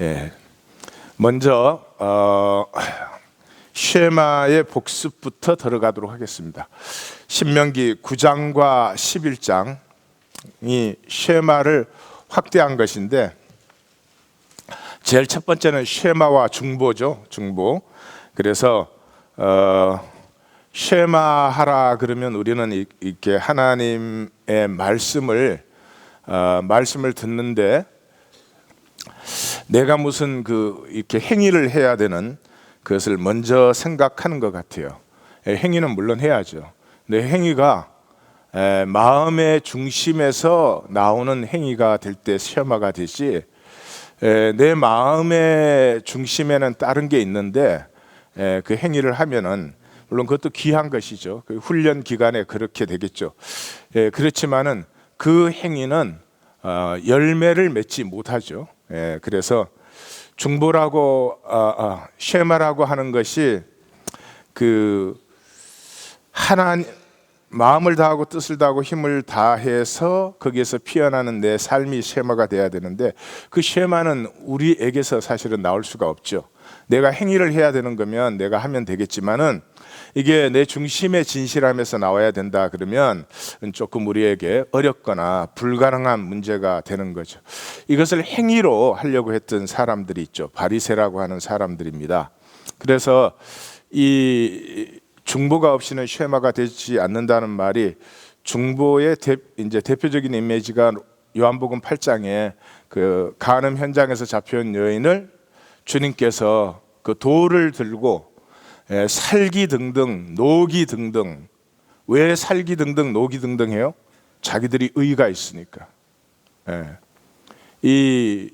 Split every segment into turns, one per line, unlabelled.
예. 먼저 쉐마의 복습부터 들어가도록 하겠습니다. 신명기 9장과 11장이 쉐마를 확대한 것인데, 제일 첫 번째는 쉐마와 중보죠. 중보. 그래서 쉐마하라 그러면 우리는 이렇게 하나님의 말씀을 듣는데, 내가 무슨 이렇게 행위를 해야 되는 그것을 먼저 생각하는 것 같아요. 행위는 물론 해야죠. 근데 행위가 마음의 중심에서 나오는 행위가 될 때 쉐마가 되지, 내 마음의 중심에는 다른 게 있는데 그 행위를 하면은 물론 그것도 귀한 것이죠. 그 훈련 기간에 그렇게 되겠죠. 그렇지만은 그 행위는 열매를 맺지 못하죠. 그래서 중보라고 쉐마라고 하는 것이 하나님 마음을 다하고 뜻을 다하고 힘을 다해서 거기에서 피어나는 내 삶이 쉐마가 돼야 되는데, 그 쉐마는 우리에게서 사실은 나올 수가 없죠. 내가 행위를 해야 되는 거면 내가 하면 되겠지만은 이게 내 중심의 진실함에서 나와야 된다 그러면 조금 우리에게 어렵거나 불가능한 문제가 되는 거죠. 이것을 행위로 하려고 했던 사람들이 있죠. 바리새라고 하는 사람들입니다. 그래서 이 중보가 없이는 쉐마가 되지 않는다는 말이, 중보의 이제 대표적인 이미지가 요한복음 8장에 그 간음 현장에서 잡혀온 여인을 주님께서 그 돌을 들고 살기 등등 노기 등등, 왜 살기 등등 노기 등등 해요? 자기들이 의가 있으니까. 이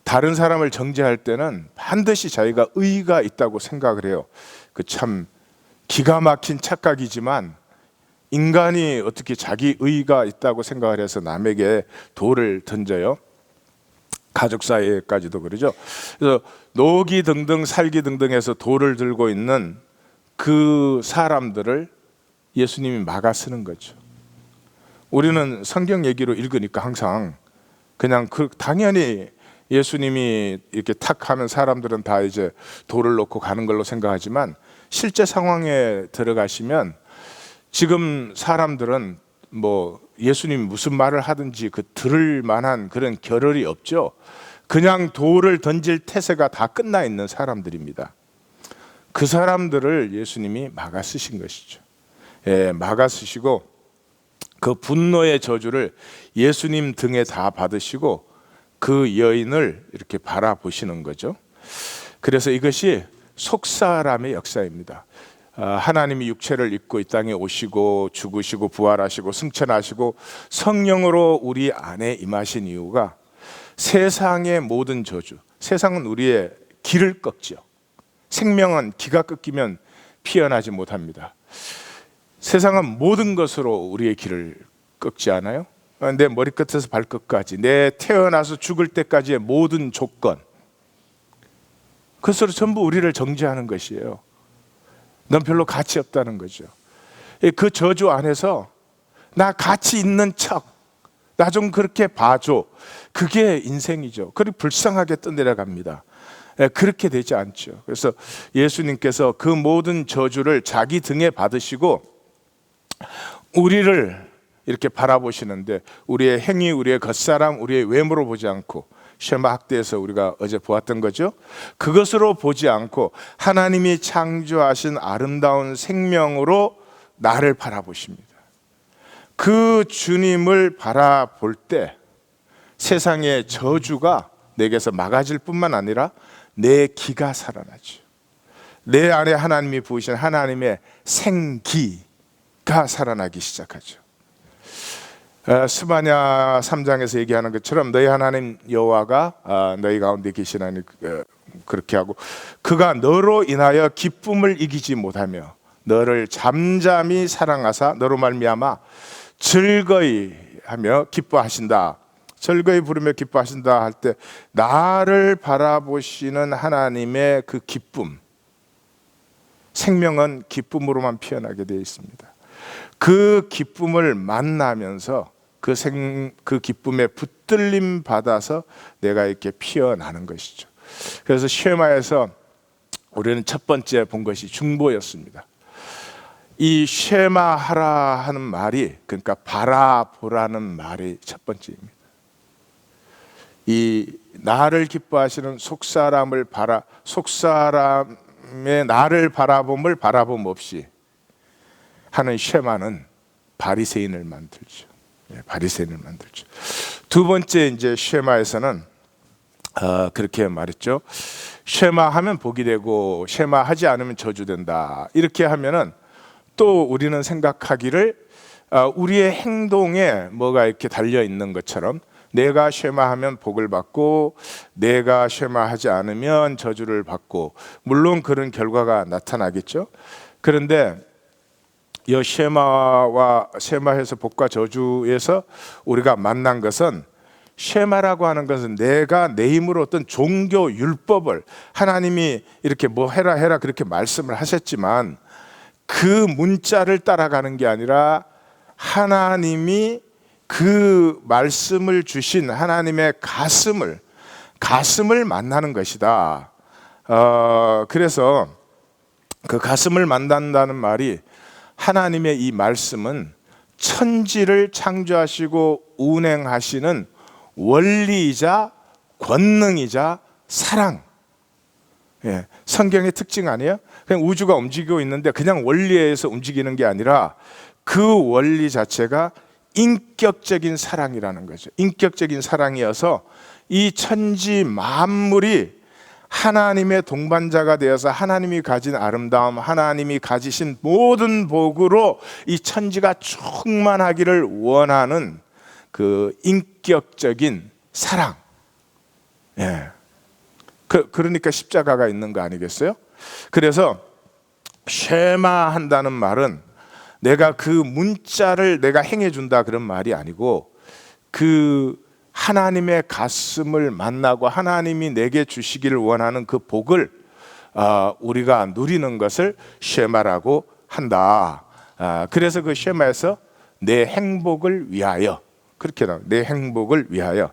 다른 사람을 정죄할 때는 반드시 자기가 의가 있다고 생각을 해요. 그 참 기가 막힌 착각이지만, 인간이 어떻게 자기 의가 있다고 생각을 해서 남에게 돌을 던져요? 가족 사이에까지도 그러죠. 그래서 노기 등등 살기 등등해서 돌을 들고 있는 그 사람들을 예수님이 막아 쓰는 거죠. 우리는 성경 얘기로 읽으니까 항상 그냥 당연히 예수님이 이렇게 탁 하면 사람들은 다 이제 돌을 놓고 가는 걸로 생각하지만, 실제 상황에 들어가시면 지금 사람들은 뭐 예수님이 무슨 말을 하든지 들을 만한 그런 겨를이 없죠. 그냥 돌을 던질 태세가 다 끝나 있는 사람들입니다. 그 사람들을 예수님이 막아 쓰신 것이죠. 막아 쓰시고 그 분노의 저주를 예수님 등에 다 받으시고 그 여인을 이렇게 바라보시는 거죠. 그래서 이것이 속사람의 역사입니다. 하나님이 육체를 입고 이 땅에 오시고 죽으시고 부활하시고 승천하시고 성령으로 우리 안에 임하신 이유가, 세상의 모든 저주, 세상은 우리의 기를 꺾죠. 생명은 기가 꺾이면 피어나지 못합니다. 세상은 모든 것으로 우리의 길을 꺾지 않아요? 내 머리끝에서 발끝까지, 내 태어나서 죽을 때까지의 모든 조건, 그것으로 전부 우리를 정죄하는 것이에요. 넌 별로 가치 없다는 거죠. 그 저주 안에서 나 가치 있는 척, 나 좀 그렇게 봐줘, 그게 인생이죠. 그리고 불쌍하게 떠내려갑니다. 그렇게 되지 않죠. 그래서 예수님께서 그 모든 저주를 자기 등에 받으시고 우리를 이렇게 바라보시는데, 우리의 행위, 우리의 겉사람, 우리의 외모로 보지 않고, 쉐마 학대에서 우리가 어제 보았던 거죠. 그것으로 보지 않고 하나님이 창조하신 아름다운 생명으로 나를 바라보십니다. 그 주님을 바라볼 때 세상의 저주가 내게서 막아질 뿐만 아니라 내 기가 살아나죠. 내 안에 하나님이 부으신 하나님의 생기가 살아나기 시작하죠. 스바냐 3장에서 얘기하는 것처럼 너희 하나님 여호와가 너희 가운데 계시나니 그렇게 하고, 그가 너로 인하여 기쁨을 이기지 못하며 너를 잠잠히 사랑하사 너로 말미암아 즐거이 하며 기뻐하신다. 즐거이 부르며 기뻐하신다 할 때, 나를 바라보시는 하나님의 그 기쁨, 생명은 기쁨으로만 피어나게 되어 있습니다. 그 기쁨을 만나면서 그 기쁨에 붙들림 받아서 내가 이렇게 피어나는 것이죠. 그래서 쉐마에서 우리는 첫 번째 본 것이 중보였습니다. 이 쉐마하라 하는 말이, 그러니까 바라보라는 말이 첫 번째입니다. 이 나를 기뻐하시는 속사람의 나를 바라봄을 바라봄 없이 하는 쉐마는 바리새인을 만들죠. 바리새인을 만들죠. 두 번째 이제 쉐마에서는 그렇게 말했죠. 쉐마하면 복이 되고 쉐마하지 않으면 저주된다. 이렇게 하면은 또 우리는 생각하기를 우리의 행동에 뭐가 이렇게 달려 있는 것처럼 내가 쉐마하면 복을 받고 내가 쉐마하지 않으면 저주를 받고, 물론 그런 결과가 나타나겠죠. 그런데 이 쉐마해서 복과 저주에서 우리가 만난 것은, 쉐마라고 하는 것은 내가 내 힘으로 어떤 종교 율법을, 하나님이 이렇게 뭐 해라 그렇게 말씀을 하셨지만 그 문자를 따라가는 게 아니라 하나님이 그 말씀을 주신 하나님의 가슴을 만나는 것이다. 그래서 그 가슴을 만난다는 말이, 하나님의 이 말씀은 천지를 창조하시고 운행하시는 원리이자 권능이자 사랑. 성경의 특징 아니에요? 그냥 우주가 움직이고 있는데 그냥 원리에서 움직이는 게 아니라 그 원리 자체가 인격적인 사랑이라는 거죠. 인격적인 사랑이어서 이 천지 만물이 하나님의 동반자가 되어서 하나님이 가진 아름다움, 하나님이 가지신 모든 복으로 이 천지가 충만하기를 원하는 그 인격적인 사랑. 그러니까 십자가가 있는 거 아니겠어요? 그래서 쉐마한다는 말은 내가 그 문자를 내가 행해준다 그런 말이 아니고, 그 하나님의 가슴을 만나고 하나님이 내게 주시기를 원하는 그 복을 우리가 누리는 것을 쉐마라고 한다. 그래서 그 쉐마에서 내 행복을 위하여, 그렇게 나와요. 내 행복을 위하여.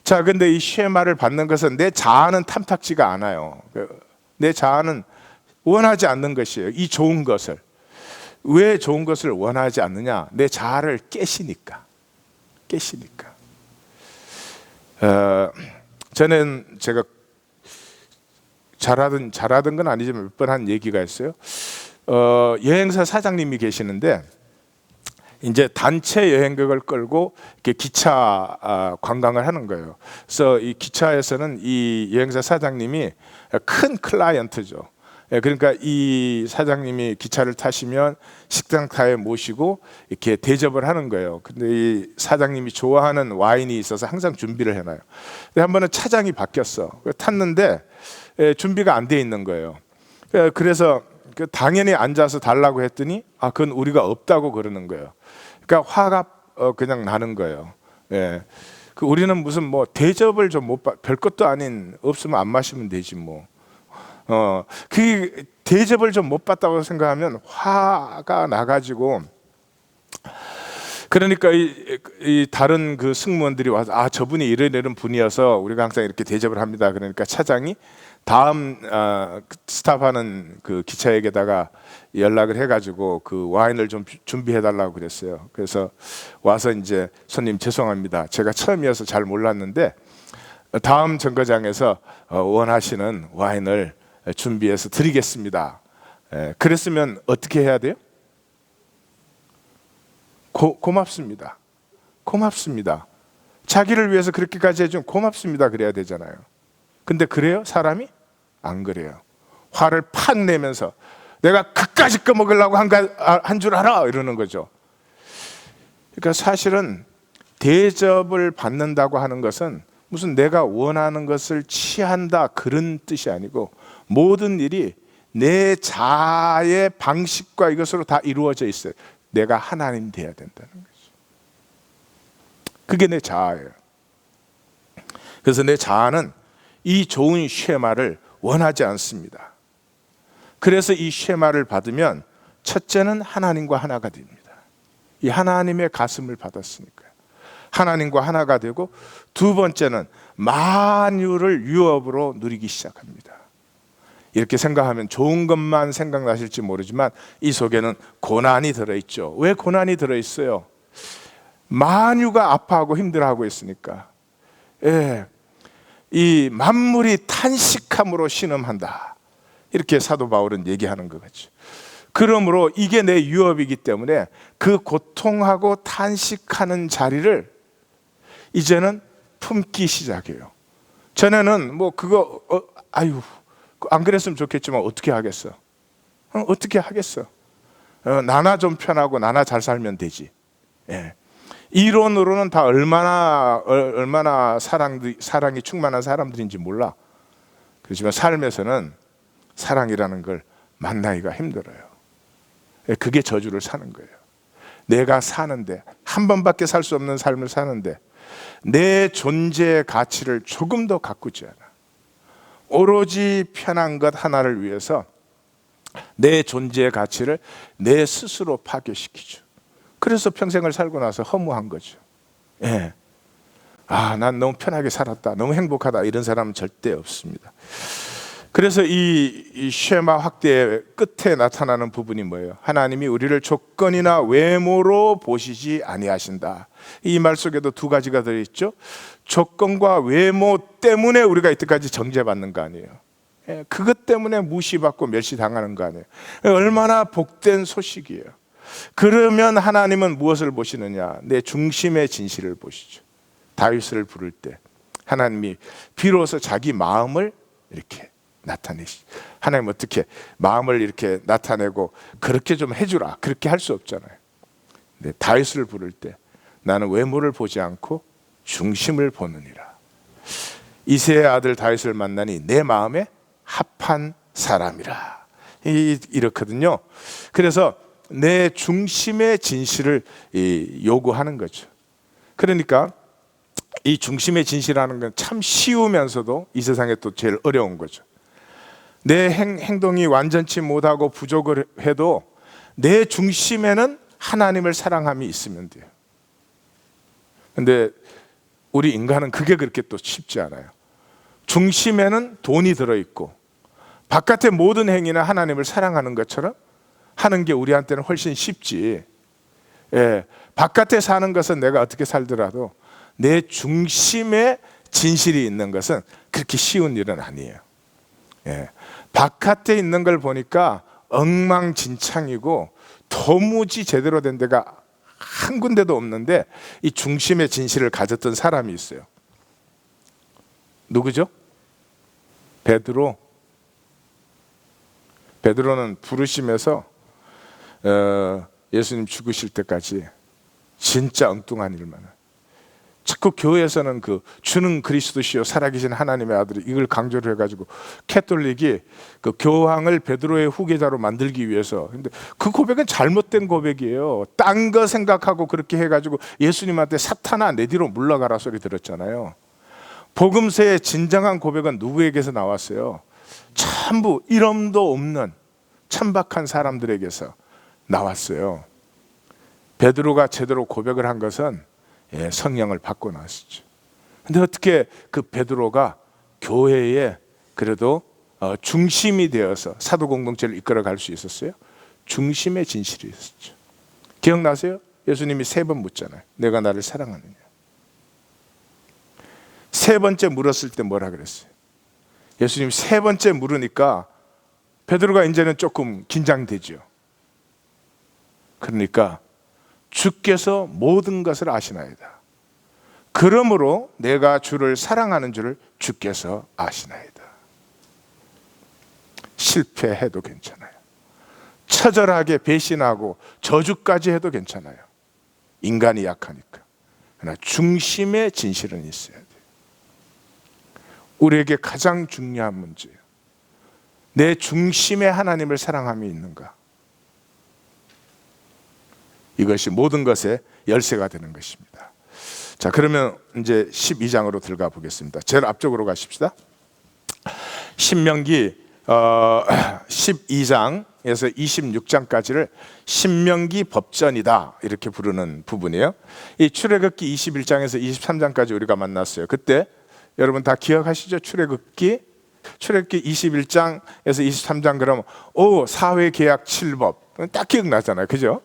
자, 근데 이 쉐마를 받는 것은 내 자아는 탐탁지가 않아요. 내 자아는 원하지 않는 것이에요. 이 좋은 것을. 왜 좋은 것을 원하지 않느냐? 내 자아를 깨시니까. 저는 제가 잘하던 건 아니지만 몇 번 한 얘기가 있어요. 여행사 사장님이 계시는데 이제 단체 여행객을 끌고 이렇게 기차 관광을 하는 거예요. 그래서 이 기차에서는 이 여행사 사장님이 큰 클라이언트죠. 그러니까 이 사장님이 기차를 타시면 식당타에 모시고 이렇게 대접을 하는 거예요. 근데 이 사장님이 좋아하는 와인이 있어서 항상 준비를 해놔요. 근데 한 번은 차장이 바뀌었어. 탔는데 준비가 안 돼 있는 거예요. 그래서 당연히 앉아서 달라고 했더니 그건 우리가 없다고 그러는 거예요. 그러니까 화가 그냥 나는 거예요. 우리는 무슨 뭐 대접을 좀 못 받, 별것도 아닌, 없으면 안 마시면 되지 뭐. 그 대접을 좀 못 받다고 생각하면 화가 나가지고, 그러니까 이 다른 그 승무원들이 와서 저분이 이런 분이어서 우리가 항상 이렇게 대접을 합니다. 그러니까 차장이 다음 스탑하는 그 기차역에다가 연락을 해가지고 그 와인을 좀 준비해달라고 그랬어요. 그래서 와서 이제 손님 죄송합니다. 제가 처음이어서 잘 몰랐는데 다음 정거장에서 원하시는 와인을 준비해서 드리겠습니다. 그랬으면 어떻게 해야 돼요? 고맙습니다. 자기를 위해서 그렇게까지 해주면 고맙습니다 그래야 되잖아요. 근데 그래요? 사람이? 안 그래요. 화를 팍 내면서 내가 그까짓 거 먹으려고 한 줄 알아 이러는 거죠. 그러니까 사실은 대접을 받는다고 하는 것은 무슨 내가 원하는 것을 취한다 그런 뜻이 아니고, 모든 일이 내 자아의 방식과 이것으로 다 이루어져 있어요. 내가 하나님 돼야 된다는 거죠. 그게 내 자아예요. 그래서 내 자아는 이 좋은 쉐마를 원하지 않습니다. 그래서 이 쉐마를 받으면 첫째는 하나님과 하나가 됩니다. 이 하나님의 가슴을 받았으니까요. 하나님과 하나가 되고, 두 번째는 만유를 유업으로 누리기 시작합니다. 이렇게 생각하면 좋은 것만 생각나실지 모르지만 이 속에는 고난이 들어있죠. 왜 고난이 들어있어요? 만유가 아파하고 힘들어하고 있으니까. 예, 이 만물이 탄식함으로 신음한다. 이렇게 사도 바울은 얘기하는 것 같죠. 그러므로 이게 내 유업이기 때문에 그 고통하고 탄식하는 자리를 이제는 품기 시작해요. 전에는 뭐 그거 아유 안 그랬으면 좋겠지만 어떻게 하겠어? 어떻게 하겠어? 나나 좀 편하고 나나 잘 살면 되지. 예. 이론으로는 다 얼마나 사랑이 충만한 사람들인지 몰라. 그렇지만 삶에서는 사랑이라는 걸 만나기가 힘들어요. 그게 저주를 사는 거예요. 내가 사는데 한 번밖에 살 수 없는 삶을 사는데 내 존재의 가치를 조금 더 가꾸지 않아. 오로지 편한 것 하나를 위해서 내 존재의 가치를 내 스스로 파괴시키죠. 그래서 평생을 살고 나서 허무한 거죠. 예. 난 너무 편하게 살았다, 너무 행복하다, 이런 사람은 절대 없습니다. 그래서 이 쉐마 확대의 끝에 나타나는 부분이 뭐예요? 하나님이 우리를 조건이나 외모로 보시지 아니하신다. 이 말 속에도 두 가지가 들어있죠. 조건과 외모 때문에 우리가 이때까지 정죄받는 거 아니에요. 그것 때문에 무시받고 멸시당하는 거 아니에요. 얼마나 복된 소식이에요. 그러면 하나님은 무엇을 보시느냐? 내 중심의 진실을 보시죠. 다윗을 부를 때 하나님이 비로소 자기 마음을 이렇게 나타내시. 하나님 어떻게 마음을 이렇게 나타내고 그렇게 좀 해주라, 그렇게 할 수 없잖아요. 근데 다윗을 부를 때 나는 외모를 보지 않고 중심을 보느니라. 이새의 아들 다윗을 만나니 내 마음에 합한 사람이라. 이렇거든요. 그래서 내 중심의 진실을 요구하는 거죠. 그러니까 이 중심의 진실이라는 건 참 쉬우면서도 이 세상에 또 제일 어려운 거죠. 내 행동이 완전치 못하고 부족을 해도 내 중심에는 하나님을 사랑함이 있으면 돼요. 근데 우리 인간은 그게 그렇게 또 쉽지 않아요. 중심에는 돈이 들어있고 바깥의 모든 행위는 하나님을 사랑하는 것처럼 하는 게 우리한테는 훨씬 쉽지. 예, 바깥에 사는 것은 내가 어떻게 살더라도 내 중심에 진실이 있는 것은 그렇게 쉬운 일은 아니에요. 예, 바깥에 있는 걸 보니까 엉망진창이고 도무지 제대로 된 데가 한 군데도 없는데 이 중심의 진실을 가졌던 사람이 있어요. 누구죠? 베드로. 베드로는 부르심에서 예수님 죽으실 때까지 진짜 엉뚱한 일만, 자꾸 교회에서는 그 주는 그리스도시요 살아계신 하나님의 아들이 이걸 강조를 해가지고 캐톨릭이 그 교황을 베드로의 후계자로 만들기 위해서. 근데 그 고백은 잘못된 고백이에요. 딴 거 생각하고 그렇게 해가지고 예수님한테 사탄아 내 뒤로 물러가라 소리 들었잖아요. 복음서의 진정한 고백은 누구에게서 나왔어요? 전부 이름도 없는 천박한 사람들에게서 나왔어요. 베드로가 제대로 고백을 한 것은 성령을 받고 나왔죠. 근데 어떻게 그 베드로가 교회에 그래도 중심이 되어서 사도 공동체를 이끌어 갈 수 있었어요? 중심의 진실이 있었죠. 기억나세요? 예수님이 3번 묻잖아요. 내가 나를 사랑하느냐. 3번째 물었을 때 뭐라 그랬어요? 예수님 3번째 물으니까 베드로가 이제는 조금 긴장되죠. 그러니까 주께서 모든 것을 아시나이다. 그러므로 내가 주를 사랑하는 줄을 주께서 아시나이다. 실패해도 괜찮아요. 처절하게 배신하고 저주까지 해도 괜찮아요. 인간이 약하니까. 그러나 중심의 진실은 있어야 돼요. 우리에게 가장 중요한 문제예요. 내 중심에 하나님을 사랑함이 있는가? 이것이 모든 것의 열쇠가 되는 것입니다. 자, 그러면 이제 12장으로 들어가 보겠습니다. 제일 앞쪽으로 가십시다. 신명기 12장에서 26장까지를 신명기 법전이다 이렇게 부르는 부분이에요. 이 출애굽기 21장에서 23장까지 우리가 만났어요. 그때 여러분 다 기억하시죠? 출애굽기 21장에서 23장 그러면 사회계약 7법 딱 기억나잖아요, 그죠?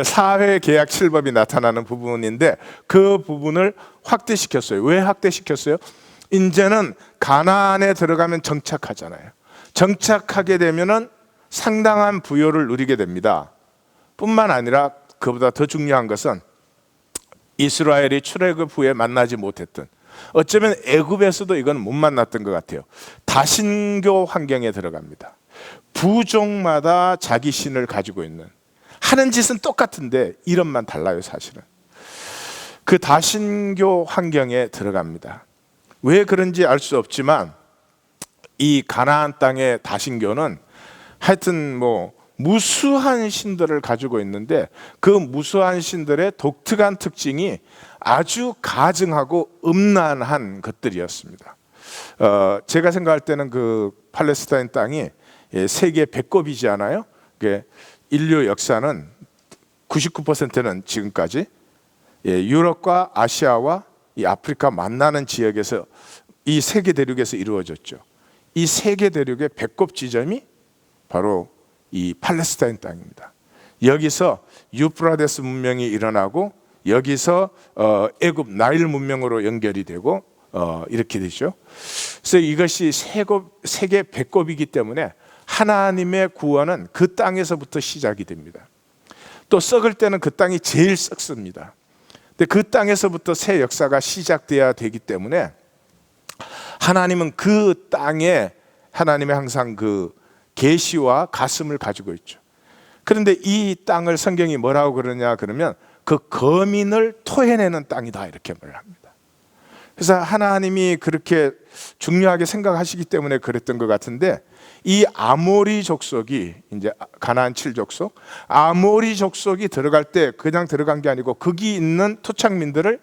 사회계약 7법이 나타나는 부분인데 그 부분을 확대시켰어요. 왜 확대시켰어요? 이제는 가나안에 들어가면 정착하잖아요. 정착하게 되면은 상당한 부요를 누리게 됩니다. 뿐만 아니라 그보다 더 중요한 것은 이스라엘이 출애굽 후에 만나지 못했던, 어쩌면 애굽에서도 이건 못 만났던 것 같아요. 다신교 환경에 들어갑니다. 부족마다 자기 신을 가지고 있는, 하는 짓은 똑같은데 이름만 달라요. 사실은 그 다신교 환경에 들어갑니다. 왜 그런지 알 수 없지만 이 가나안 땅의 다신교는 하여튼 무수한 신들을 가지고 있는데 그 무수한 신들의 독특한 특징이 아주 가증하고 음란한 것들이었습니다. 제가 생각할 때는 그 팔레스타인 땅이 세계 배꼽이지 않아요? 인류 역사는 99%는 지금까지 유럽과 아시아와 이 아프리카 만나는 지역에서 이 세계 대륙에서 이루어졌죠. 이 세계 대륙의 배꼽 지점이 바로 이 팔레스타인 땅입니다. 여기서 유프라데스 문명이 일어나고 여기서 애굽 나일 문명으로 연결이 되고 이렇게 되죠. 그래서 이것이 세계 배꼽이기 때문에 하나님의 구원은 그 땅에서부터 시작이 됩니다. 또 썩을 때는 그 땅이 제일 썩습니다. 근데 그 땅에서부터 새 역사가 시작돼야 되기 때문에 하나님은 그 땅에 하나님의 항상 그 계시와 가슴을 가지고 있죠. 그런데 이 땅을 성경이 뭐라고 그러냐 그러면 그 거민을 토해내는 땅이다 이렇게 말을 합니다. 그래서 하나님이 그렇게 중요하게 생각하시기 때문에 그랬던 것 같은데, 이 아모리 족속이 이제 가나안 7족속, 아모리 족속이 들어갈 때 그냥 들어간 게 아니고 거기 있는 토착민들을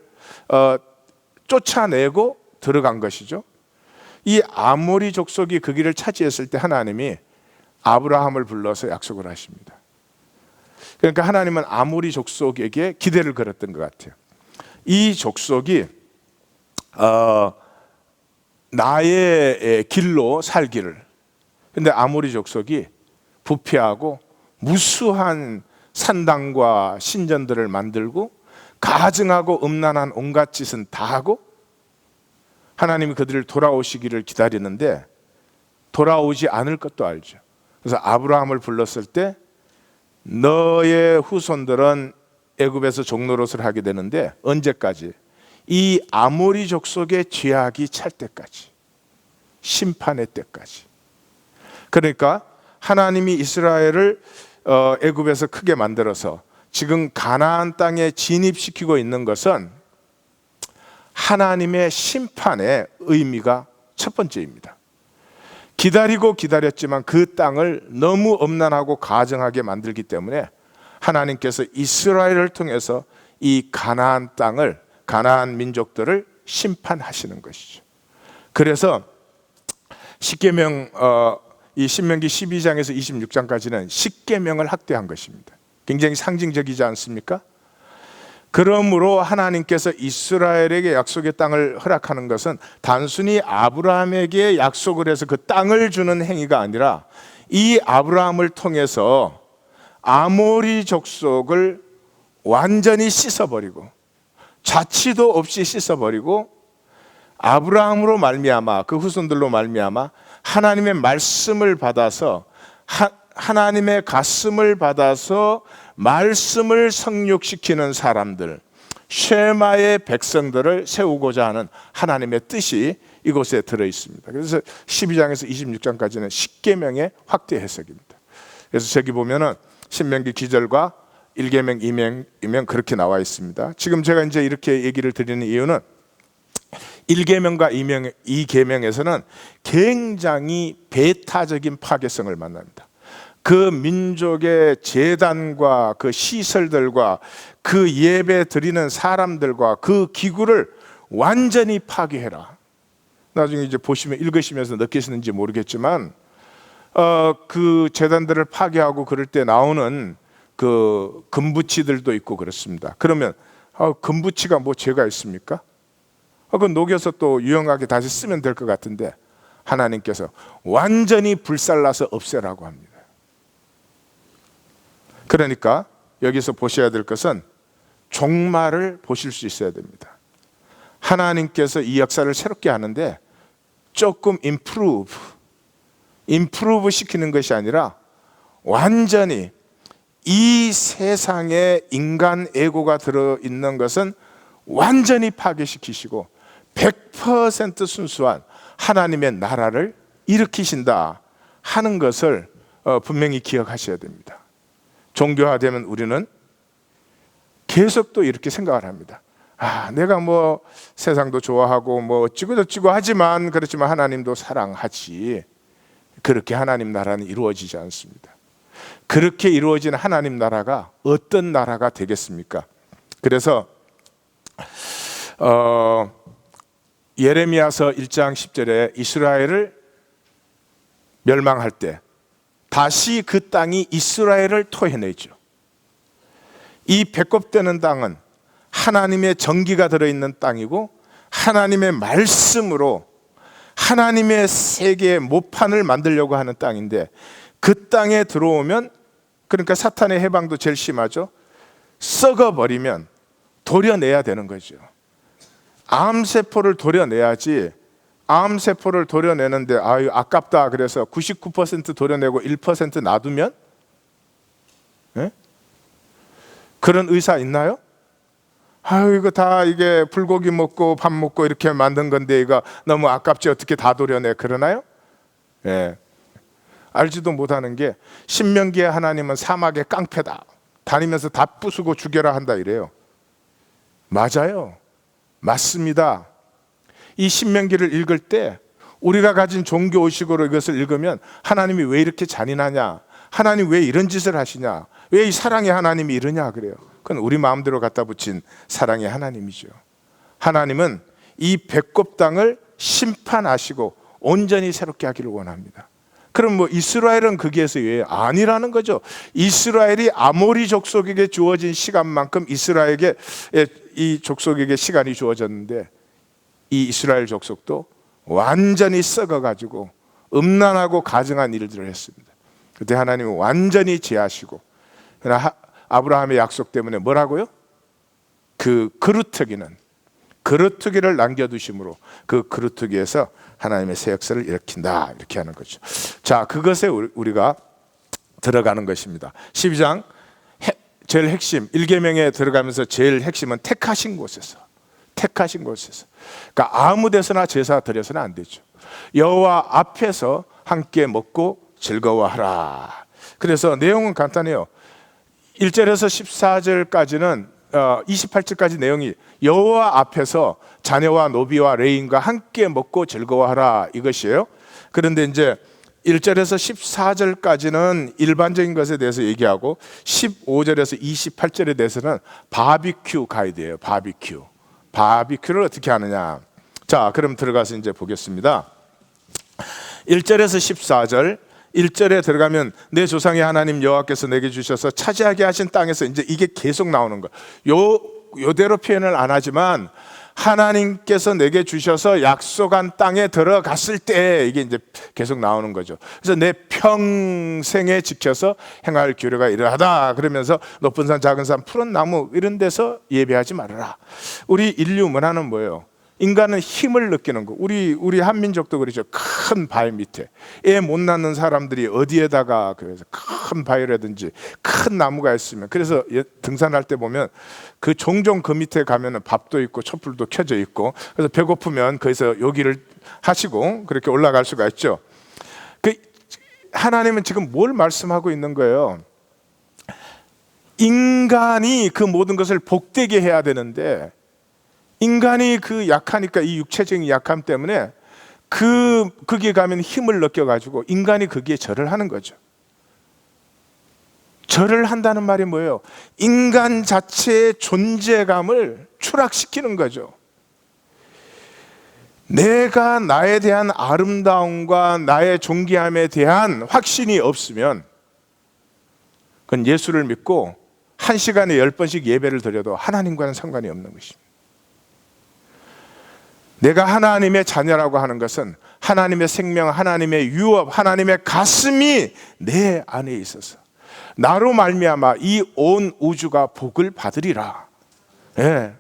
쫓아내고 들어간 것이죠. 이 아모리 족속이 그 길을 차지했을 때 하나님이 아브라함을 불러서 약속을 하십니다. 그러니까 하나님은 아모리 족속에게 기대를 걸었던 것 같아요. 이 족속이 나의 길로 살기를. 근데 아모리 족속이 부패하고 무수한 산당과 신전들을 만들고 가증하고 음란한 온갖 짓은 다 하고 하나님이 그들을 돌아오시기를 기다리는데 돌아오지 않을 것도 알죠. 그래서 아브라함을 불렀을 때 너의 후손들은 애굽에서 종노릇을 하게 되는데 언제까지? 이 아모리 족속의 죄악이 찰 때까지, 심판의 때까지. 그러니까 하나님이 이스라엘을 애굽에서 크게 만들어서 지금 가나안 땅에 진입시키고 있는 것은 하나님의 심판의 의미가 첫 번째입니다. 기다리고 기다렸지만 그 땅을 너무 엄난하고 가증하게 만들기 때문에 하나님께서 이스라엘을 통해서 이 가나안 땅을, 가나안 민족들을 심판하시는 것이죠. 그래서 십계명, 이 신명기 12장에서 26장까지는 십계명을 확대한 것입니다. 굉장히 상징적이지 않습니까? 그러므로 하나님께서 이스라엘에게 약속의 땅을 허락하는 것은 단순히 아브라함에게 약속을 해서 그 땅을 주는 행위가 아니라 이 아브라함을 통해서 아모리 족속을 완전히 씻어버리고 자취도 없이 씻어버리고 아브라함으로 말미암아, 그 후손들로 말미암아 하나님의 말씀을 받아서 하나님의 가슴을 받아서 말씀을 성육시키는 사람들, 쉐마의 백성들을 세우고자 하는 하나님의 뜻이 이곳에 들어있습니다. 그래서 12장에서 26장까지는 십계명의 확대 해석입니다. 그래서 저기 보면은 신명기 기절과 1계명, 2계명 그렇게 나와 있습니다. 지금 제가 이제 이렇게 얘기를 드리는 이유는 1계명과 2계명에서는 굉장히 배타적인 파괴성을 만납니다. 그 민족의 제단과 그 시설들과 그 예배 드리는 사람들과 그 기구를 완전히 파괴해라. 나중에 이제 보시면, 읽으시면서 느끼시는지 모르겠지만 그 제단들을 파괴하고 그럴 때 나오는 그 금부치들도 있고 그렇습니다. 그러면 금부치가 뭐 죄가 있습니까? 그건 녹여서 또 유용하게 다시 쓰면 될 것 같은데 하나님께서 완전히 불살라서 없애라고 합니다. 그러니까 여기서 보셔야 될 것은 종말을 보실 수 있어야 됩니다. 하나님께서 이 역사를 새롭게 하는데 조금 improve 시키는 것이 아니라 완전히 이 세상에 인간 에고가 들어있는 것은 완전히 파괴시키시고 100% 순수한 하나님의 나라를 일으키신다 하는 것을 분명히 기억하셔야 됩니다. 종교화되면 우리는 계속 또 이렇게 생각을 합니다. 내가 뭐 세상도 좋아하고 뭐 어찌고 저찌고 하지만 그렇지만 하나님도 사랑하지. 그렇게 하나님 나라는 이루어지지 않습니다. 그렇게 이루어진 하나님 나라가 어떤 나라가 되겠습니까? 그래서 예레미야서 1장 10절에 이스라엘을 멸망할 때 다시 그 땅이 이스라엘을 토해내죠. 이 배꼽되는 땅은 하나님의 정기가 들어있는 땅이고 하나님의 말씀으로 하나님의 세계의 모판을 만들려고 하는 땅인데 그 땅에 들어오면, 그러니까 사탄의 해방도 제일 심하죠. 썩어버리면 도려내야 되는 거죠. 암세포를 도려내야지. 암세포를 도려내는데 아깝다 그래서 99% 도려내고 1% 놔두면 그런 의사 있나요? 이거 다 이게 불고기 먹고 밥 먹고 이렇게 만든 건데 이거 너무 아깝지 어떻게 다 도려내 그러나요? 알지도 못하는 게 신명기에 하나님은 사막의 깡패다 다니면서 다 부수고 죽여라 한다 이래요. 맞아요. 맞습니다. 이 신명기를 읽을 때 우리가 가진 종교의식으로 이것을 읽으면 하나님이 왜 이렇게 잔인하냐, 하나님 왜 이런 짓을 하시냐, 왜 이 사랑의 하나님이 이러냐 그래요. 그건 우리 마음대로 갖다 붙인 사랑의 하나님이죠. 하나님은 이 배꼽 땅을 심판하시고 온전히 새롭게 하기를 원합니다. 그럼 뭐 이스라엘은 거기에서 왜 아니라는 거죠. 이스라엘이 아모리 족속에게 주어진 시간만큼 이스라엘에게 이 족속에게 시간이 주어졌는데 이 이스라엘 족속도 완전히 썩어가지고 음란하고 가증한 일들을 했습니다. 그때 하나님은 완전히 제하시고 아브라함의 약속 때문에 뭐라고요? 그 그루터기를 남겨두심으로 그 그루터기에서 하나님의 새 역사를 일으킨다 이렇게 하는 거죠. 자, 그것에 우리가 들어가는 것입니다. 12장 제일 핵심 1계명에 들어가면서 제일 핵심은 택하신 곳에서 그러니까 아무 데서나 제사 드려서는 안 되죠. 여호와 앞에서 함께 먹고 즐거워하라. 그래서 내용은 간단해요. 1절에서 14절까지는 28절까지 내용이 여호와 앞에서 자녀와 노비와 레인과 함께 먹고 즐거워하라 이것이에요. 그런데 이제 1절에서 14절까지는 일반적인 것에 대해서 얘기하고 15절에서 28절에 대해서는 바비큐 가이드예요. 바비큐를 어떻게 하느냐. 자, 그럼 들어가서 이제 보겠습니다. 1절에서 14절 1절에 들어가면 내 조상의 하나님 여호와께서 내게 주셔서 차지하게 하신 땅에서 이제 이게 계속 나오는 거예요. 요대로 표현을 안 하지만 하나님께서 내게 주셔서 약속한 땅에 들어갔을 때 이게 이제 계속 나오는 거죠. 그래서 내 평생에 지켜서 행할 규례가 이러하다 그러면서 높은 산 작은 산 푸른 나무 이런 데서 예배하지 말아라. 우리 인류 문화는 뭐예요? 인간은 힘을 느끼는 거. 우리 한민족도 그렇죠. 큰 바위 밑에 애 못 낳는 사람들이 어디에다가 그래서 큰 바위라든지 큰 나무가 있으면, 그래서 등산할 때 보면 그 종종 그 밑에 가면은 밥도 있고 촛불도 켜져 있고, 그래서 배고프면 거기서 요기를 하시고 그렇게 올라갈 수가 있죠. 그 하나님은 지금 뭘 말씀하고 있는 거예요? 인간이 그 모든 것을 복되게 해야 되는데 인간이 그 약하니까 이 육체적인 약함 때문에 거기에 가면 힘을 느껴가지고 인간이 거기에 절을 하는 거죠. 절을 한다는 말이 뭐예요? 인간 자체의 존재감을 추락시키는 거죠. 내가 나에 대한 아름다움과 나의 존귀함에 대한 확신이 없으면 그건 예수를 믿고 1시간에 10번씩 예배를 드려도 하나님과는 상관이 없는 것입니다. 내가 하나님의 자녀라고 하는 것은 하나님의 생명, 하나님의 유업, 하나님의 가슴이 내 안에 있어서 나로 말미암아 이 온 우주가 복을 받으리라. 예.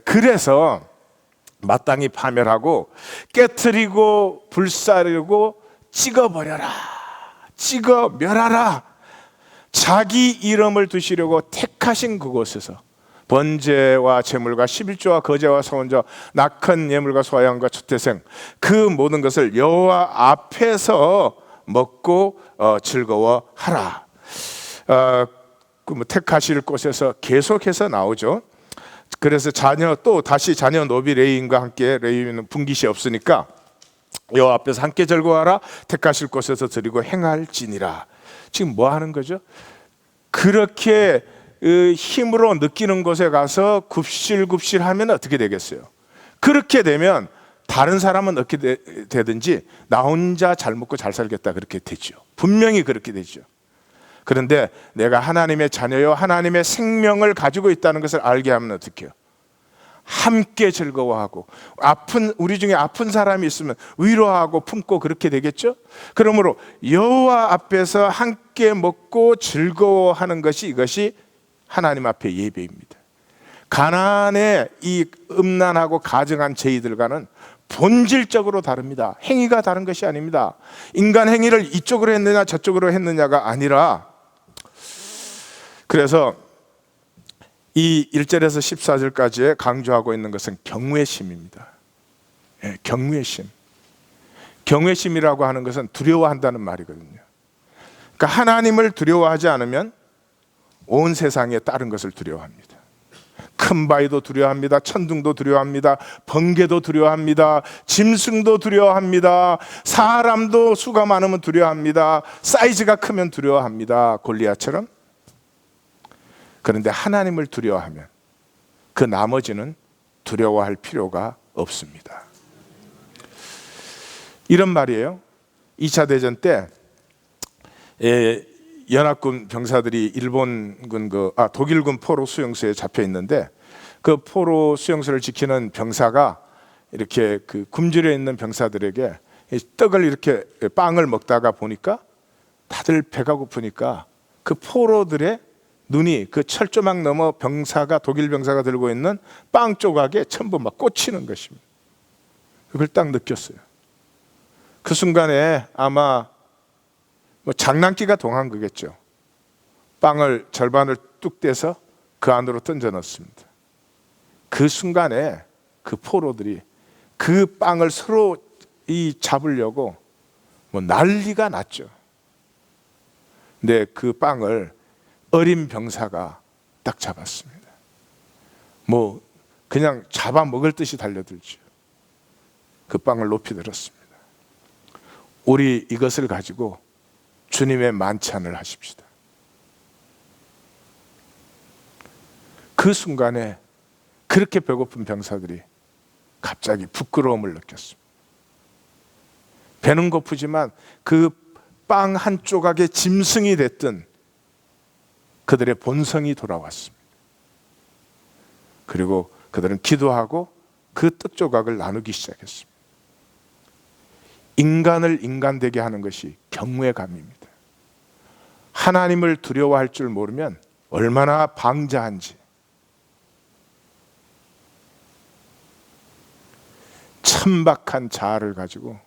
그래서 마땅히 파멸하고 깨트리고 불사르고 찍어버려라, 찍어 멸하라. 자기 이름을 두시려고 택하신 그곳에서 번제와 제물과 11조와 거제와 서원조 낙헌 예물과 소화양과 초태생 그 모든 것을 여호와 앞에서 먹고 즐거워하라. 택하실 곳에서 계속해서 나오죠. 그래서 자녀 또 다시 자녀 노비 레위인과 함께, 레위인은 분깃이 없으니까 여호와 앞에서 함께 즐거워하라. 택하실 곳에서 드리고 행할지니라. 지금 뭐 하는 거죠? 그렇게 힘으로 느끼는 곳에 가서 굽실굽실하면 어떻게 되겠어요? 그렇게 되면 다른 사람은 어떻게 되든지 나 혼자 잘 먹고 잘 살겠다 그렇게 되죠. 분명히 그렇게 되죠. 그런데 내가 하나님의 자녀요 하나님의 생명을 가지고 있다는 것을 알게 하면 어떻게 해요? 함께 즐거워하고, 우리 중에 아픈 사람이 있으면 위로하고 품고 그렇게 되겠죠. 그러므로 여호와 앞에서 함께 먹고 즐거워하는 것이, 이것이 하나님 앞에 예배입니다. 가나안의 이 음란하고 가증한 죄인들과는 본질적으로 다릅니다. 행위가 다른 것이 아닙니다. 인간 행위를 이쪽으로 했느냐 저쪽으로 했느냐가 아니라, 그래서 이 1절에서 14절까지에 강조하고 있는 것은 경외심입니다. 예, 경외심. 경외심이라고 하는 것은 두려워한다는 말이거든요. 그러니까 하나님을 두려워하지 않으면 온 세상에 다른 것을 두려워합니다. 큰 바위도 두려워합니다. 천둥도 두려워합니다. 번개도 두려워합니다. 짐승도 두려워합니다. 사람도 수가 많으면 두려워합니다. 사이즈가 크면 두려워합니다. 골리앗처럼. 그런데 하나님을 두려워하면 그 나머지는 두려워할 필요가 없습니다. 이런 말이에요. 2차 대전 때 연합군 병사들이 독일군 포로 수용소에 잡혀 있는데, 그 포로 수용소를 지키는 병사가 이렇게 그 굶주려 있는 병사들에게 떡을 이렇게 빵을 먹다가 보니까 다들 배가 고프니까 그 포로들의 눈이 그 철조망 넘어 독일 병사가 들고 있는 빵 조각에 전부 막 꽂히는 것입니다. 그걸 딱 느꼈어요. 그 순간에 아마 장난기가 동한 거겠죠. 빵을 절반을 뚝 떼서 그 안으로 던져 넣습니다. 그 순간에 그 포로들이 그 빵을 서로 잡으려고 난리가 났죠. 근데 그 빵을 어린 병사가 딱 잡았습니다. 그냥 잡아먹을 듯이 달려들죠. 그 빵을 높이 들었습니다. 우리 이것을 가지고 주님의 만찬을 하십시다. 그 순간에 그렇게 배고픈 병사들이 갑자기 부끄러움을 느꼈습니다. 배는 고프지만 그 빵 한 조각의 짐승이 됐든 그들의 본성이 돌아왔습니다. 그리고 그들은 기도하고 그 떡 조각을 나누기 시작했습니다. 인간을 인간되게 하는 것이 경외감입니다. 하나님을 두려워할 줄 모르면 얼마나 방자한지, 천박한 자아를 가지고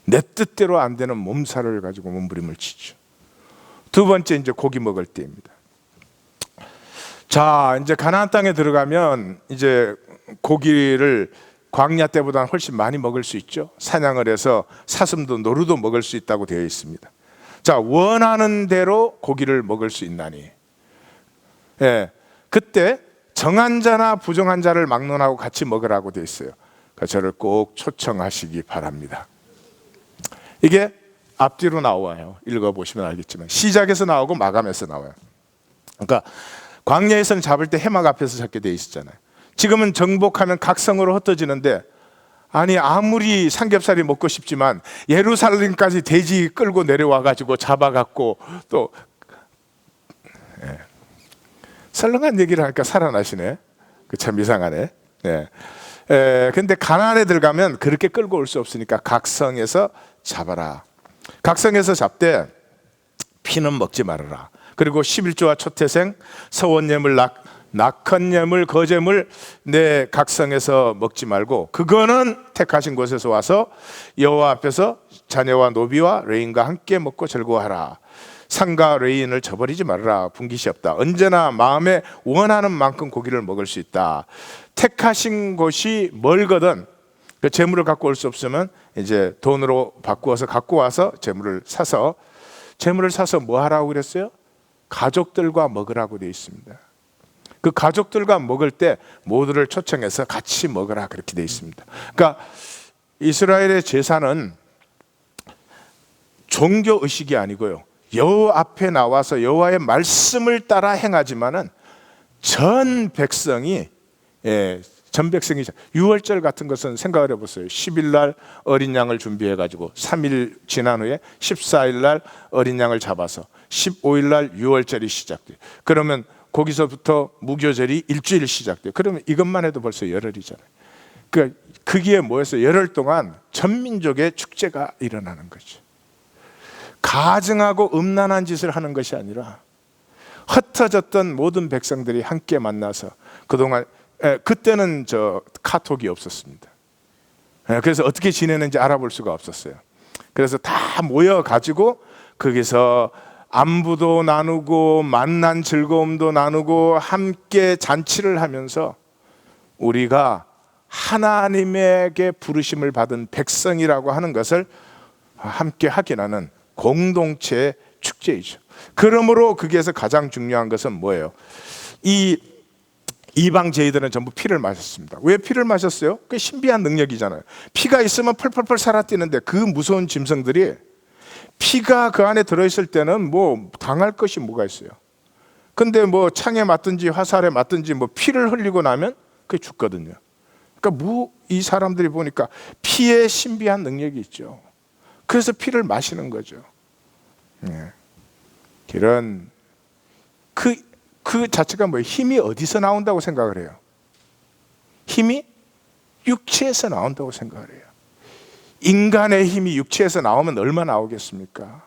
내 뜻대로 안 되는 몸살을 가지고 몸부림을 치죠. 두 번째, 이제 고기 먹을 때입니다. 자, 이제 가나안 땅에 들어가면 이제 고기를 광야 때보다는 훨씬 많이 먹을 수 있죠. 사냥을 해서 사슴도 노루도 먹을 수 있다고 되어 있습니다. 자, 원하는 대로 고기를 먹을 수 있나니. 예, 그때 정한 자나 부정한 자를 막론하고 같이 먹으라고 되어 있어요. 그러니까 저를 꼭 초청하시기 바랍니다. 이게 앞뒤로 나와요. 읽어보시면 알겠지만 시작에서 나오고 마감에서 나와요. 그러니까 광야에서는 잡을 때 해막 앞에서 잡게 돼 있었잖아요. 지금은 정복하면 각성으로 흩어지는데, 아니 아무리 삼겹살이 먹고 싶지만 예루살렘까지 돼지 끌고 내려와가지고 잡아갖고 또 썰렁한 얘기를 하니까 살아나시네. 그 참 이상하네. 네. 근데 가나안에 들어가면 그렇게 끌고 올 수 없으니까 각성에서 잡아라. 각성에서 잡되 피는 먹지 말아라. 그리고 11조와 초태생, 서원예물, 낙헌예물, 거제물 내 각성에서 먹지 말고 그거는 택하신 곳에서 와서 여호와 앞에서 자녀와 노비와 레인과 함께 먹고 즐거워하라. 상과 레인을 저버리지 말아라. 분깃이 없다. 언제나 마음에 원하는 만큼 고기를 먹을 수 있다. 택하신 곳이 멀거든 그 재물을 갖고 올 수 없으면 이제 돈으로 바꾸어서 갖고 와서 재물을 사서 뭐 하라고 그랬어요? 가족들과 먹으라고 되어 있습니다. 그 가족들과 먹을 때 모두를 초청해서 같이 먹으라 그렇게 되어 있습니다. 그러니까 이스라엘의 제사는 종교 의식이 아니고요, 여호와 앞에 나와서 여호와의 말씀을 따라 행하지만은 전 백성이 유월절 같은 것은 생각을 해보세요. 10일 날 어린 양을 준비해 가지고 3일 지난 후에 14일 날 어린 양을 잡아서 15일 날 유월절이 시작돼요. 그러면 거기서부터 무교절이 일주일 시작돼요. 그러면 이것만 해도 벌써 열흘이잖아요. 그러니까 그게 뭐였어요? 열흘 동안 전민족의 축제가 일어나는 거죠. 가증하고 음란한 짓을 하는 것이 아니라 흩어졌던 모든 백성들이 함께 만나서 그동안 그때는 카톡이 없었습니다. 그래서 어떻게 지내는지 알아볼 수가 없었어요. 그래서 다 모여가지고 거기서 안부도 나누고 만난 즐거움도 나누고 함께 잔치를 하면서 우리가 하나님에게 부르심을 받은 백성이라고 하는 것을 함께 확인하는 공동체의 축제이죠. 그러므로 거기에서 가장 중요한 것은 뭐예요? 이 이방 제이들은 전부 피를 마셨습니다. 왜 피를 마셨어요? 그게 신비한 능력이잖아요. 피가 있으면 펄펄펄 살아뛰는데 그 무서운 짐승들이 피가 그 안에 들어있을 때는 뭐 당할 것이 뭐가 있어요. 근데 뭐 창에 맞든지 화살에 맞든지 뭐 피를 흘리고 나면 그게 죽거든요. 그러니까 이 사람들이 보니까 피에 신비한 능력이 있죠. 그래서 피를 마시는 거죠. 이런 그 자체가 뭐예요? 힘이 어디서 나온다고 생각을 해요? 힘이 육체에서 나온다고 생각을 해요. 인간의 힘이 육체에서 나오면 얼마나 나오겠습니까?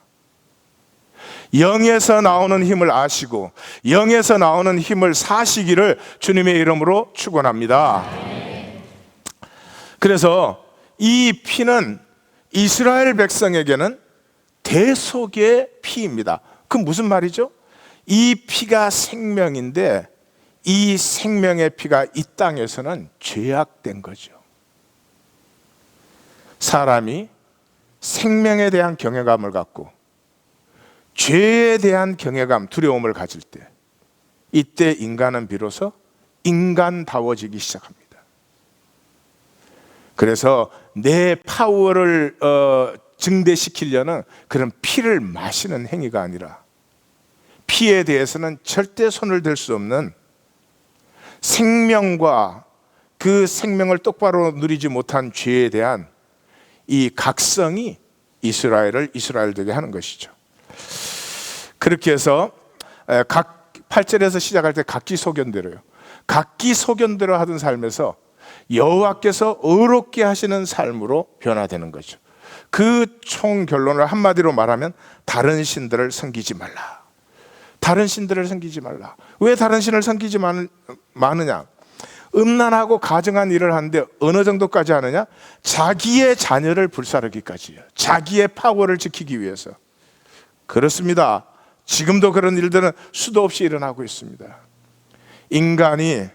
영에서 나오는 힘을 아시고 영에서 나오는 힘을 사시기를 주님의 이름으로 축원합니다. 그래서 이 피는 이스라엘 백성에게는 대속의 피입니다. 그 무슨 말이죠? 이 피가 생명인데 이 생명의 피가 이 땅에서는 죄악된 거죠. 사람이 생명에 대한 경외감을 갖고 죄에 대한 경외감, 두려움을 가질 때 이때 인간은 비로소 인간다워지기 시작합니다. 그래서 내 파워를 증대시키려는 그런 피를 마시는 행위가 아니라 피에 대해서는 절대 손을 댈 수 없는 생명과 그 생명을 똑바로 누리지 못한 죄에 대한 이 각성이 이스라엘을 이스라엘 되게 하는 것이죠. 그렇게 해서 각 8절에서 시작할 때 각기 소견대로요. 각기 소견대로 하던 삶에서 여호와께서 의롭게 하시는 삶으로 변화되는 거죠. 그 총 결론을 한마디로 말하면 다른 신들을 섬기지 말라. 다른 신들을 섬기지 말라. 왜 다른 신을 섬기지 마느냐? 음란하고 가증한 일을 하는데 어느 정도까지 하느냐? 자기의 자녀를 불사르기까지요. 자기의 파워를 지키기 위해서. 그렇습니다. 지금도 그런 일들은 수도 없이 일어나고 있습니다. 인간이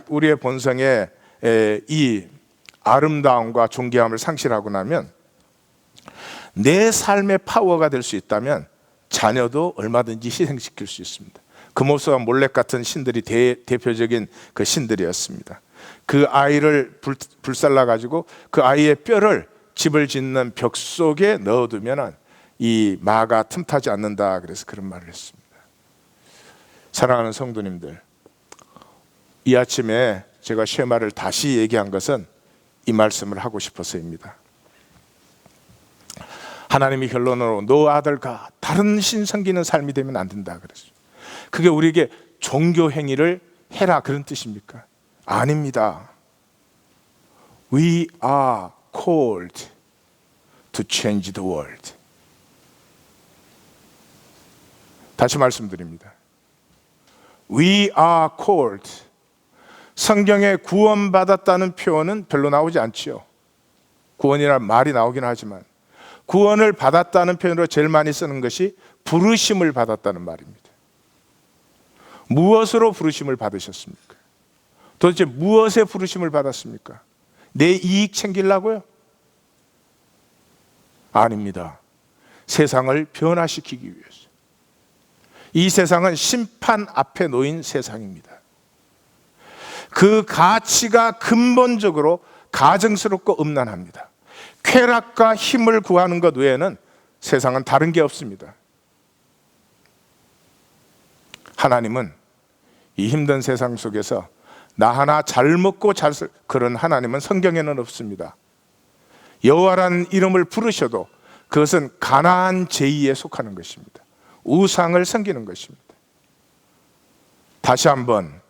우리의 본성에 이 아름다움과 존귀함을 상실하고 나면 내 삶의 파워가 될 수 있다면 자녀도 얼마든지 희생시킬 수 있습니다. 금오스와 몰렉 같은 신들이 대표적인 그 신들이었습니다. 그 아이를 불살라 가지고 그 아이의 뼈를 집을 짓는 벽 속에 넣어두면 이 마가 틈타지 않는다. 그래서 그런 말을 했습니다. 사랑하는 성도님들, 이 아침에 제가 쉐마를 다시 얘기한 것은 이 말씀을 하고 싶어서입니다. 하나님이 결론으로 너 아들과 다른 신 섬기는 삶이 되면 안 된다 그랬어요. 그게 우리에게 종교 행위를 해라 그런 뜻입니까? 아닙니다. We are called to change the world. 다시 말씀드립니다. We are called. 성경에 구원받았다는 표현은 별로 나오지 않지요. 구원이라는 말이 나오긴 하지만 구원을 받았다는 표현으로 제일 많이 쓰는 것이 부르심을 받았다는 말입니다. 무엇으로 부르심을 받으셨습니까? 도대체 무엇에 부르심을 받았습니까? 내 이익 챙기려고요? 아닙니다. 세상을 변화시키기 위해서. 이 세상은 심판 앞에 놓인 세상입니다. 그 가치가 근본적으로 가증스럽고 음란합니다. 쾌락과 힘을 구하는 것 외에는 세상은 다른 게 없습니다. 하나님은 이 힘든 세상 속에서 나 하나 잘 먹고 잘 살 그런 하나님은 성경에는 없습니다. 여호와라는 이름을 부르셔도 그것은 가나안 제의에 속하는 것입니다. 우상을 섬기는 것입니다. 다시 한번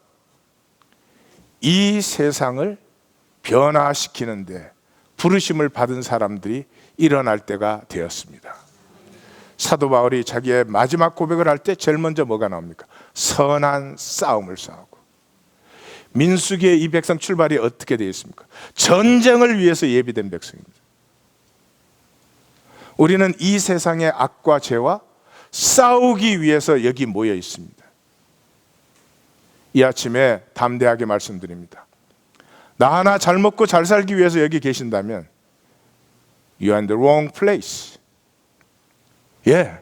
이 세상을 변화시키는데 부르심을 받은 사람들이 일어날 때가 되었습니다. 사도 바울이 자기의 마지막 고백을 할 때 제일 먼저 뭐가 나옵니까? 선한 싸움을 싸우고. 민수기의 이 백성 출발이 어떻게 되어 있습니까? 전쟁을 위해서 예비된 백성입니다. 우리는 이 세상의 악과 죄와 싸우기 위해서 여기 모여 있습니다. 이 아침에 담대하게 말씀드립니다. 나 하나 잘 먹고 잘 살기 위해서 여기 계신다면 You are in the wrong place. 예.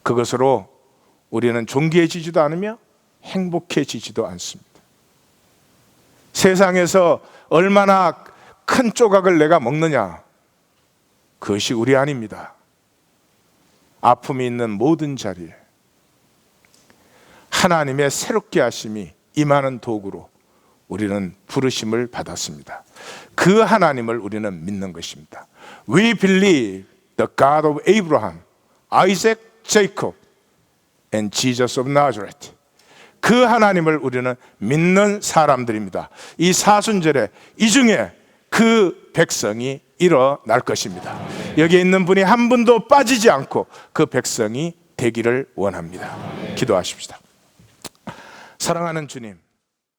그것으로 우리는 존귀해지지도 않으며 행복해지지도 않습니다. 세상에서 얼마나 큰 조각을 내가 먹느냐, 그것이 우리 아닙니다. 아픔이 있는 모든 자리에 하나님의 새롭게 하심이 임하는 도구로 우리는 부르심을 받았습니다. 그 하나님을 우리는 믿는 것입니다. We believe the God of Abraham, Isaac, Jacob and Jesus of Nazareth. 그 하나님을 우리는 믿는 사람들입니다. 이 사순절에 이 중에 그 백성이 일어날 것입니다. 여기 있는 분이 한 분도 빠지지 않고 그 백성이 되기를 원합니다. 기도하십시다. 사랑하는 주님,